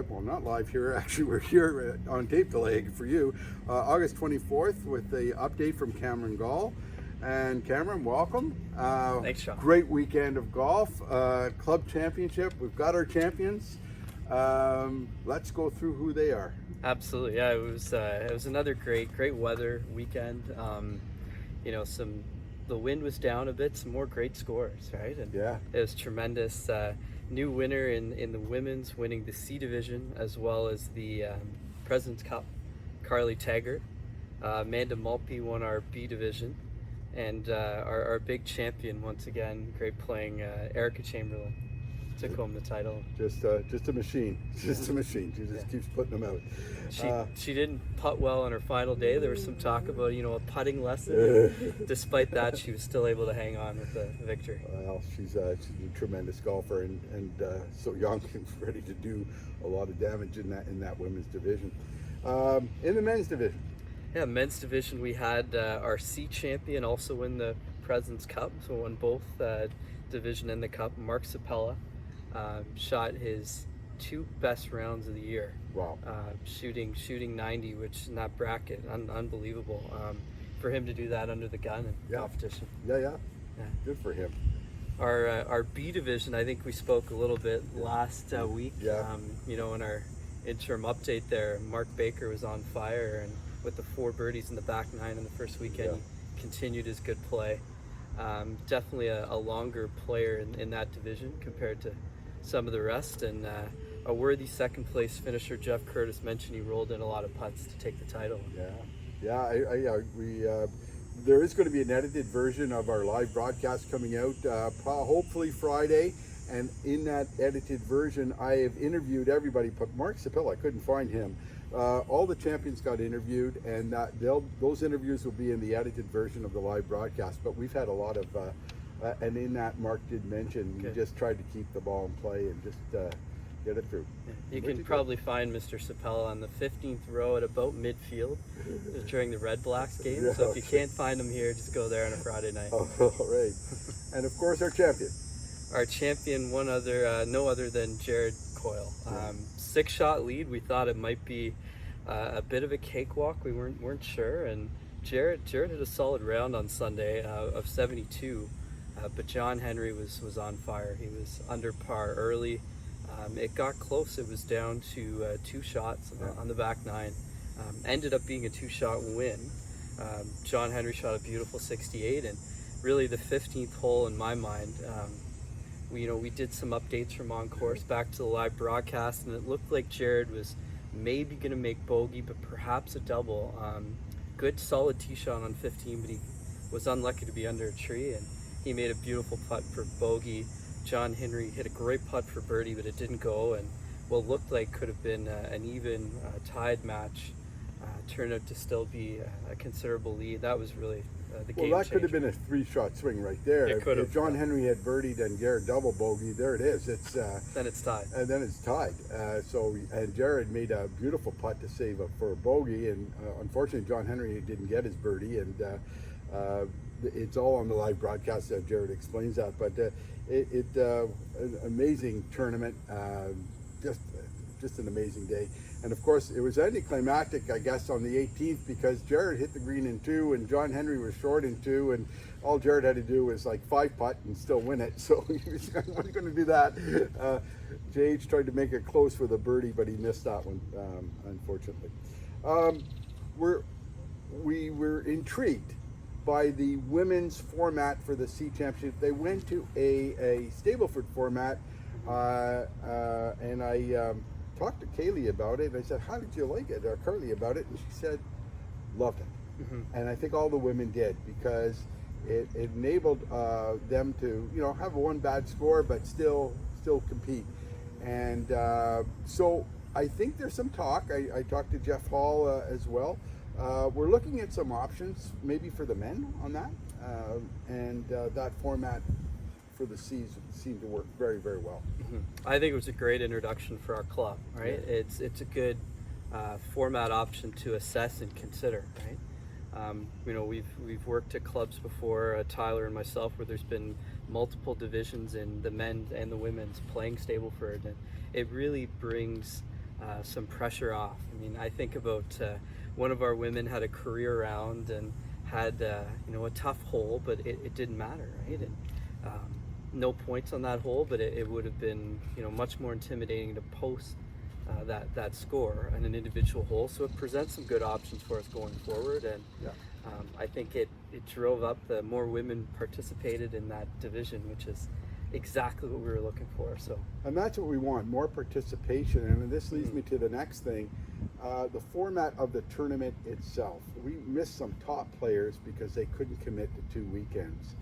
live, well, not live here, actually, we're here on tape delay for you, August 24th with the update from Cameron Gall. And Cameron, welcome. Thanks, Sean. Great weekend of golf, club championship. We've got our champions. Let's go through who they are. Absolutely, yeah. It was another great weather weekend. The wind was down a bit, some more great scores, right? And Yeah. it was tremendous. New winner in the women's, winning the C division as well as the President's Cup. Carly Taggart, Amanda Malpe won our B division, and our big champion once again, great playing, Erica Chamberlain took home the title. Just a machine. Just a machine. She just keeps putting them out. She didn't putt well on her final day. There was some talk about a putting lesson. Despite that, she was still able to hang on with the victory. Well, she's a tremendous golfer and so young and ready to do a lot of damage in that women's division. In the men's division. Yeah, men's division, we had our C champion also win the President's Cup, so won both division and the cup. Mark Sapella shot his two best rounds of the year. Wow. Shooting 90, which in that bracket, unbelievable. For him to do that under the gun in competition. Yeah. Good for him. Our B division, I think we spoke a little bit last week. Yeah. In our interim update there, Mark Baker was on fire, and with the 4 birdies in the back 9 in the first weekend, he continued his good play. Definitely a longer player in that division compared to some of the rest, and a worthy second place finisher. Jeff Curtis mentioned he rolled in a lot of putts to take the title. There is going to be an edited version of our live broadcast coming out hopefully Friday, and in that edited version I have interviewed everybody, but Mark Sapella, I couldn't find him. All the champions got interviewed, and those interviews will be in the edited version of the live broadcast, but we've had a lot of and in that, Mark did mention we just tried to keep the ball in play and just get it through. You can probably find Mr. Sapella on the 15th row at about midfield during the Red Blacks game. So if you can't find him here, just go there on a Friday night. Oh, right. And of course, our champion. Our champion, no other than Jared Coyle. 6-shot lead. We thought it might be a bit of a cakewalk. We weren't sure, and Jared had a solid round on Sunday of 72. But John Henry was on fire. He was under par early. It got close. It was down to 2 shots on the back 9. Ended up being a 2-shot win. John Henry shot a beautiful 68, and really the 15th hole in my mind. We did some updates from on course back to the live broadcast, and it looked like Jared was maybe going to make bogey, but perhaps a double. Good solid tee shot on 15, but he was unlucky to be under a tree, and he made a beautiful putt for bogey. John Henry hit a great putt for birdie, but it didn't go, and what looked like could have been an even tied match turned out to still be a considerable lead. That was really the game changer. Well, that could have been a 3-shot swing right there. It could have. If John Henry had birdied and Jared double bogey, there it is. Then it's tied. And then it's tied. And Jared made a beautiful putt to save up for a bogey, and unfortunately John Henry didn't get his birdie, and it's all on the live broadcast. Jared explains that, but an amazing tournament, just an amazing day. And of course, it was anticlimactic, I guess, on the 18th, because Jared hit the green in 2, and John Henry was short in 2, and all Jared had to do was like 5-putt and still win it. So he wasn't going to do that. JH tried to make it close with a birdie, but he missed that one, unfortunately. We were intrigued by the women's format for the C Championship. They went to a Stableford format, and I talked to Kaylee about it. I said, "How did you like it?" Or Carly about it, and she said, "Loved it." And I think all the women did, because it enabled them to have one bad score but still compete. And so I think there's some talk. I talked to Jeff Hall as well. We're looking at some options maybe for the men on that, and that format for the C's seemed to work very, very well. I think it was a great introduction for our club, right? Yeah. It's a good format option to assess and consider, right? We've worked at clubs before, Tyler and myself, where there's been multiple divisions in the men's and the women's playing Stableford, and it really brings some pressure off. I mean, I think about one of our women had a career round and had a tough hole, but it didn't matter, right? And no points on that hole, but it would have been much more intimidating to post that score on an individual hole. So it presents some good options for us going forward, and Yeah. I think it drove up the more women participated in that division, which is exactly what we were looking for. So, And that's what we want, more participation. And this leads me to the next thing, the format of the tournament itself. We missed some top players because they couldn't commit to 2 weekends.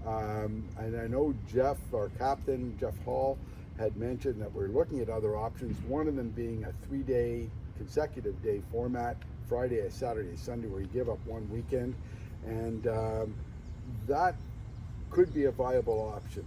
And I know Jeff, our captain, Jeff Hall, had mentioned that we're looking at other options, one of them being a 3-day consecutive day format, Friday, Saturday, Sunday, where you give up 1 weekend. And that could be a viable option.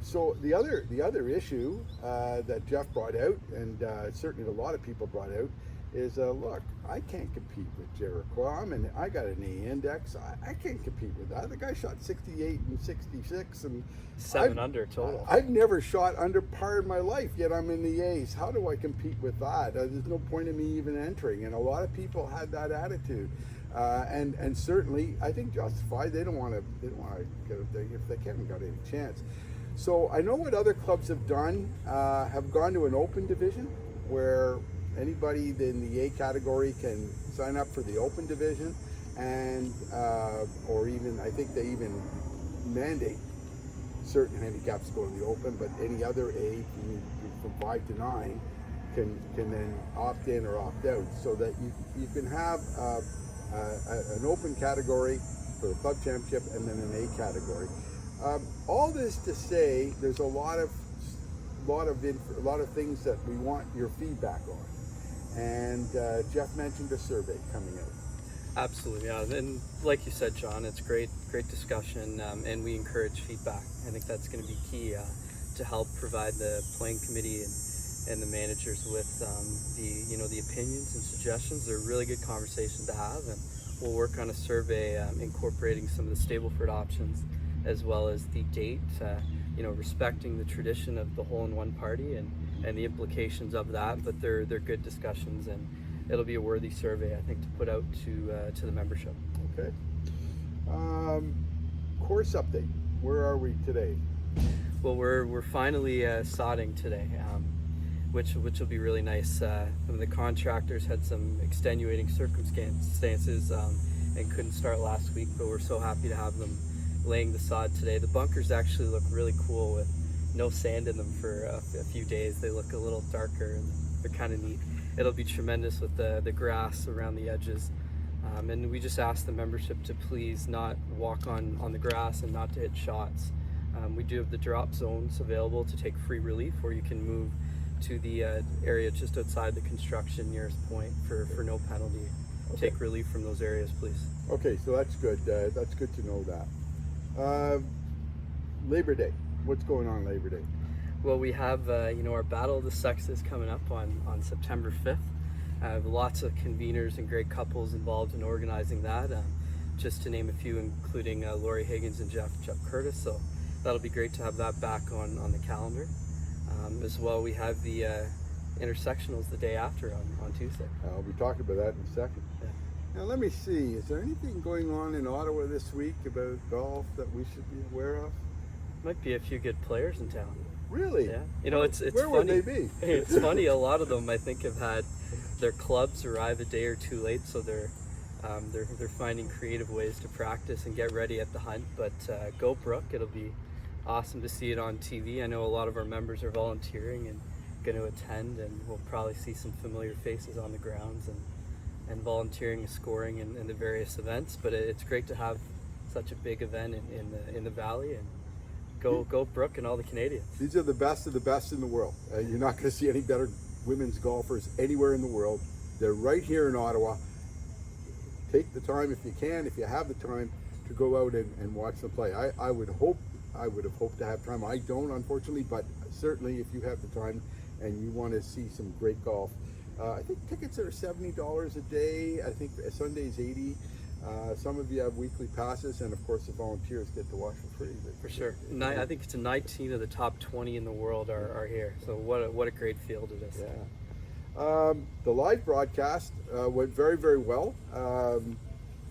So the other issue that Jeff brought out, and certainly a lot of people brought out, is look, I can't compete with Jared Coyle. I got an A index. I can't compete with that. The guy shot 68 and 66 and 7 under total. I've never shot under par in my life, yet I'm in the A's. How do I compete with that? There's no point in me even entering. And a lot of people had that attitude. And certainly, I think justified. They don't want to get up there if they haven't got any chance. So I know what other clubs have done. Have gone to an open division where anybody in the A category can sign up for the open division, and or even I think they even mandate certain handicaps go to the open, but any other A from 5 to 9 can then opt in or opt out, so that you can have an open category for the club championship and then an A category. All this to say, there's a lot of things that we want your feedback on. And Jeff mentioned a survey coming out. Absolutely, yeah. And like you said, John, it's great discussion, and we encourage feedback. I think that's going to be key to help provide the playing committee and the managers with the opinions and suggestions. They're really good conversations to have, and we'll work on a survey incorporating some of the Stableford options as well as the date. Respecting the tradition of the hole-in-one party and the implications of that, but they're good discussions, and it'll be a worthy survey, I think, to put out to the membership. Okay. Course update. Where are we today? Well, we're finally sodding today, which will be really nice. Some of the contractors had some extenuating circumstances and couldn't start last week, but we're so happy to have them laying the sod today. The bunkers actually look really cool with no sand in them for a few days. They look a little darker and they're kind of neat. It'll be tremendous with the grass around the edges. And we just ask the membership to please not walk on the grass and not to hit shots. We do have the drop zones available to take free relief, or you can move to the area just outside the construction nearest point for no penalty. Okay. Take relief from those areas, please. Okay, so that's good. That's good to know that. Labor Day. What's going on Labor Day? Well, we have our Battle of the Sexes coming up on September 5th. I have lots of conveners and great couples involved in organizing that, just to name a few, including Lori Higgins and Jeff Curtis. So that'll be great to have that back on the calendar. As well, we have the intersectionals the day after on Tuesday. I'll be talking about that in a second. Yeah. Now let me see, is there anything going on in Ottawa this week about golf that we should be aware of? Might be a few good players in town. Really? Yeah. It's Where funny. would they be? It's funny. A lot of them, I think, have had their clubs arrive a day or two late, so they're finding creative ways to practice and get ready at the hunt. But go Brooke! It'll be awesome to see it on TV. I know a lot of our members are volunteering and going to attend, and we'll probably see some familiar faces on the grounds and volunteering and scoring in the various events. But it's great to have such a big event in the valley, and go Brooke and all the Canadians. These are the best of the best in the world. You're not going to see any better women's golfers anywhere in the world. They're right here in Ottawa. Take the time, if you can, if you have the time, to go out and watch them play. I would have hoped to have time. I don't, unfortunately, but certainly if you have the time and you want to see some great golf, I think tickets are $70 a day. I think Sunday's $80. Some of you have weekly passes, and of course the volunteers get to watch for free. For sure. I think it's 19 of the top 20 in the world are here. So what a great field it is. Yeah. The live broadcast went very, very well.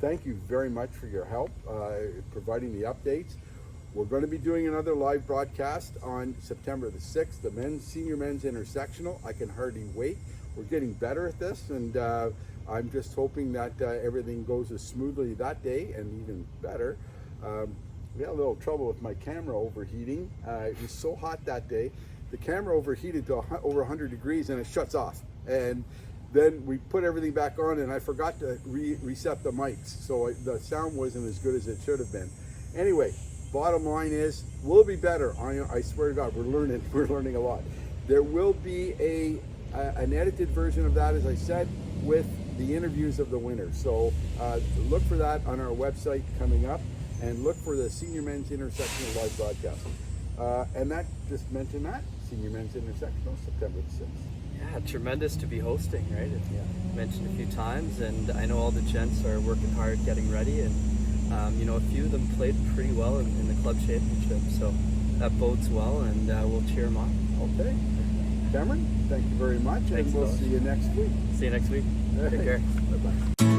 Thank you very much for your help providing the updates. We're going to be doing another live broadcast on September the 6th, the senior men's intersectional. I can hardly wait. We're getting better at this, and I'm just hoping that everything goes as smoothly that day and even better. We had a little trouble with my camera overheating. It was so hot that day. The camera overheated to over 100 degrees and it shuts off. And then we put everything back on and I forgot to reset the mics. So the sound wasn't as good as it should have been. Anyway, bottom line is, we'll be better. I swear to God, we're learning a lot. There will be an edited version of that, as I said, with the interviews of the winners. So look for that on our website coming up, and look for the Senior Men's Intersectional live broadcast. And that, just mention that, Senior Men's Intersectional, September the 6th. Yeah, tremendous to be hosting, right? It's mentioned a few times, and I know all the gents are working hard getting ready, and a few of them played pretty well in the club championship, so that bodes well, and we'll cheer them on. Okay. Cameron, thank you very much, Thanks, and we'll fellas. see you next week. See you next week. Take care. Bye-bye.